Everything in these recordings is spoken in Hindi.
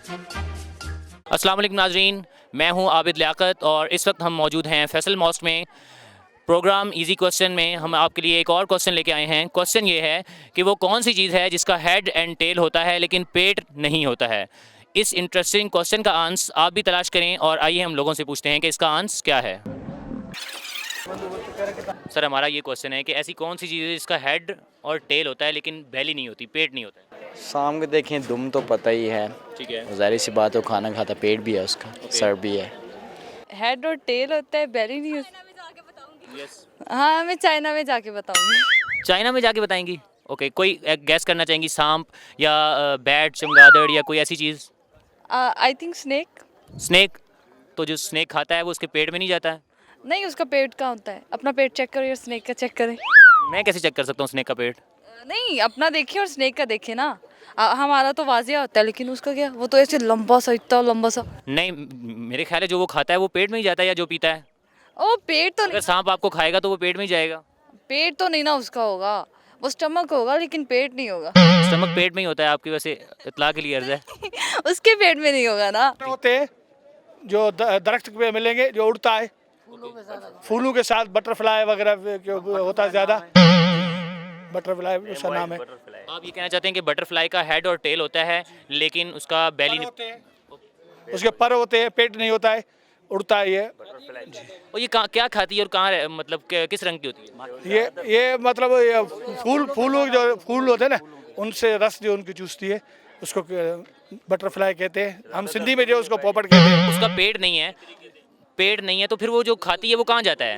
अस्सलाम वालेकुम नाजरीन, मैं हूं आबिद लियाकत और इस वक्त हम मौजूद हैं फैसल मॉस्क में। प्रोग्राम इजी क्वेश्चन में हम आपके लिए एक और क्वेश्चन लेके आए हैं। क्वेश्चन ये है कि वो कौन सी चीज़ है जिसका हेड एंड टेल होता है लेकिन पेट नहीं होता है। इस इंटरेस्टिंग क्वेश्चन का आंसर आप भी तलाश करें और आइए हम लोगों से पूछते हैं कि इसका आंसर क्या है। सर, हमारा ये क्वेश्चन है कि ऐसी कौन सी चीज़ है जिसका हेड और टेल होता है लेकिन बेली नहीं होती, पेट नहीं होता है। शाम को देखें दुम तो पता ही है, ठीक है। ज़ाहिर सी बात है, वो खाना खाता, पेट भी है उसका, सर भी है। हेड और टेल होता है, बेली नहीं होती। यस। हाँ, मैं चाइना में जाके बताऊंगी। चाइना में जाके बताएंगी। ओके, कोई गैस करना चाहेंगी? सांप या बैट, चमगादड़ या कोई ऐसी चीज़? I think snake. स्नेक? तो जो स्नेक खाता है वो उसके पेट में नहीं जाता है? नहीं, उसका पेट कहाँ होता है? अपना पेट चेक करो और स्नेक का चेक करें। मैं कैसे चेक कर सकता हूँ स्नेक का पेट? नहीं, अपना देखिए और स्नेक का देखिए ना। हमारा तो वाजिया होता है, लेकिन उसका क्या, वो तो ऐसे लंबा सा, इतना लंबा सा। नहीं, मेरे ख्याल है जो वो खाता है वो पेट में ही जाता है या जो पीता है। ओ पेट तो अगर नहीं, सांप आपको खाएगा तो वो पेट में ही जाएगा। पेट तो नहीं ना उसका होगा, वो स्टमक होगा लेकिन पेट नहीं होगा। स्टमक पेट में ही होता है, आपकी वैसे इतला के लिए अर्ज है। उसके पेट में नहीं होगा ना। होते हैं जो दरख्त पे मिलेंगे, जो उड़ता है फूलों के साथ, बटरफ्लाई वगैरह जो होता है ज़्यादा, बटरफ्लाई उसका नाम है। आप ये कहना चाहते हैं कि बटरफ्लाई का हेड और टेल होता है लेकिन उसका बेली नहीं। होते हैं, उसके पर होते हैं, पेट नहीं होता है, उड़ता है ये। और ये क्या खाती है और कहाँ, मतलब किस रंग की होती है? ये मतलब ये फूलों जो फूल होते हैं ना, उनसे रस जो उनकी चूसती है, उसको बटरफ्लाई कहते हैं। हम सिंधी में जो उसको पोपट कहते हैं। उसका पेट नहीं है, पेट नहीं है तो फिर वो जो खाती है वो कहाँ जाता है?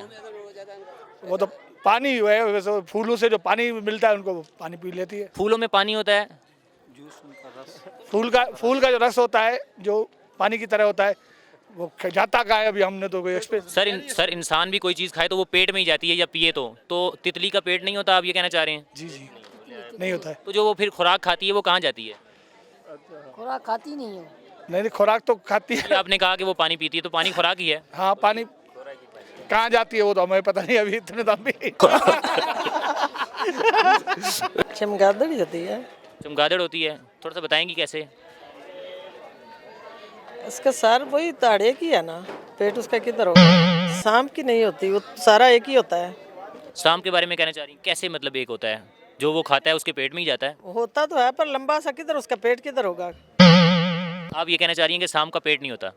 वो तो पानी है, वैसे फूलों से जो पानी मिलता है उनको, वो पानी पी लेती है। फूलों में पानी होता है। फूल का जो रस होता है, जो पानी की तरह होता है, वो जाता का है। अभी हमने तो कोई एक्सपीरियंस। सर, इंसान भी कोई चीज़ खाए तो वो पेट में ही जाती है या पिए तो तितली का पेट नहीं होता, आप ये कहना चाह रहे हैं? जी जी, नहीं होता है। तो जो वो फिर खुराक खाती है वो कहाँ जाती है? खुराक खाती नहीं है। नहीं, खुराक तो खाती है। आपने कहा कि वो पानी पीती है तो पानी खुराक ही है। हाँ, पानी कहाँ जाती है वो तो हमें पता नहीं, अभी इतने दम भी। चमगादड़ ही होती है। चमगादड़ होती है, थोड़ा सा बताएंगी कैसे? इसका सार वही ताड़े की है ना, पेट उसका किधर होगा? सांप की नहीं होती, वो सारा एक ही होता है। सांप के बारे में कहना चाह रही हैं? कैसे मतलब एक होता है, जो वो खाता है उसके पेट में ही जाता है? होता तो है पर लंबा सा किधर, उसका पेट किधर होगा? आप ये कहना चाह रही हैं कि सांप का पेट नहीं होता?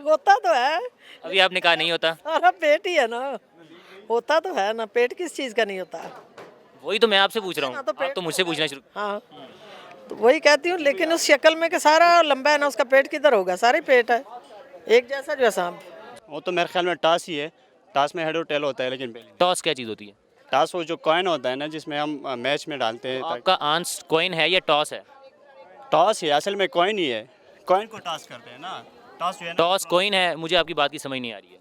होता तो है, अभी आपने कहा नहीं होता। सारा पेट ही है ना। होता तो है ना, पेट किस चीज़ का नहीं होता? वही तो मैं आपसे पूछ रहा हूँ, हाँ, तो आप पेट तो मुझसे पूछना शुरू। हाँ, तो वही कहती हूँ, लेकिन उस शक्ल में कि सारा लंबा है ना, उसका पेट किधर होगा? सारे पेट है, एक जैसा जो है सांप। वो तो मेरे ख्याल में टास ही है। टास में हेड और टेल होता है लेकिन बेली नहीं। टॉस क्या चीज़ होती है? टास वो जो कॉइन होता है ना, जिसमें हम मैच में डालते हैं। आपका आंसर कॉइन है या टॉस है? टॉस ही असल में कॉइन ही है। कॉइन को टॉस करते हैं ना। टॉस जो है ना, टॉस कॉइन है, मुझे आपकी बात की समझ नहीं आ रही है।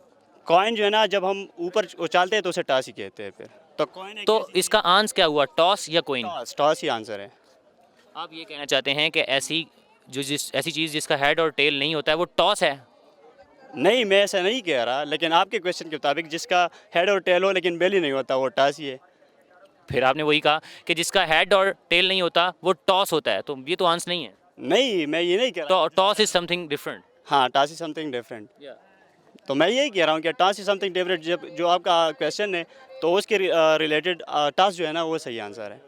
कॉइन जो है ना, जब हम ऊपर उछालते हैं तो उसे टास ही कहते हैं फिर। तो कॉइन तो इसका आंसर क्या हुआ, टॉस या कॉइन? टॉस, टॉस ही आंसर है। आप ये कहना चाहते हैं कि ऐसी चीज़ जिसका हेड और टेल नहीं होता है वो टॉस है? नहीं, मैं ऐसा नहीं कह रहा, लेकिन आपके क्वेश्चन के मुताबिक जिसका हेड और टेल हो लेकिन बेली नहीं होता, वो टास ही है। फिर आपने वही कहा कि जिसका हेड और टेल नहीं होता वो टॉस होता है, तो ये तो आंसर नहीं है। नहीं, मैं ये नहीं कह रहा। तो टॉस इज समथिंग डिफरेंट। हाँ, टास इज समथिंग डिफरेंट। तो मैं यही कह रहा हूँ कि टास इज समथिंग डिफरेंट। जब जो आपका क्वेश्चन है तो उसके रिलेटेड टास जो है ना, वो सही आंसर है।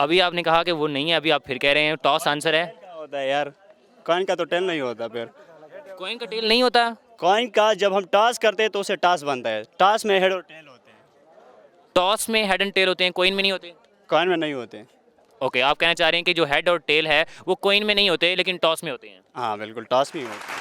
अभी आपने कहा कि वो नहीं है, अभी आप फिर कह रहे हैं टॉस आंसर है। क्या होता है यार, कॉइन का तो टेल नहीं होता। फिर कॉइन का टेल नहीं होता? कॉइन का जब हम टॉस करते हैं तो उसे टॉस बनता है। टॉस में हेड और टेल होते हैं, टॉस में हेड एंड टेल होते हैं, कॉइन में नहीं होते? कॉइन में नहीं होते। ओके, आप कहना चाह रहे हैं कि जो हेड और टेल है वो कॉइन में नहीं होते लेकिन टॉस में होते हैं। हाँ बिल्कुल, टॉस में ही होते हैं।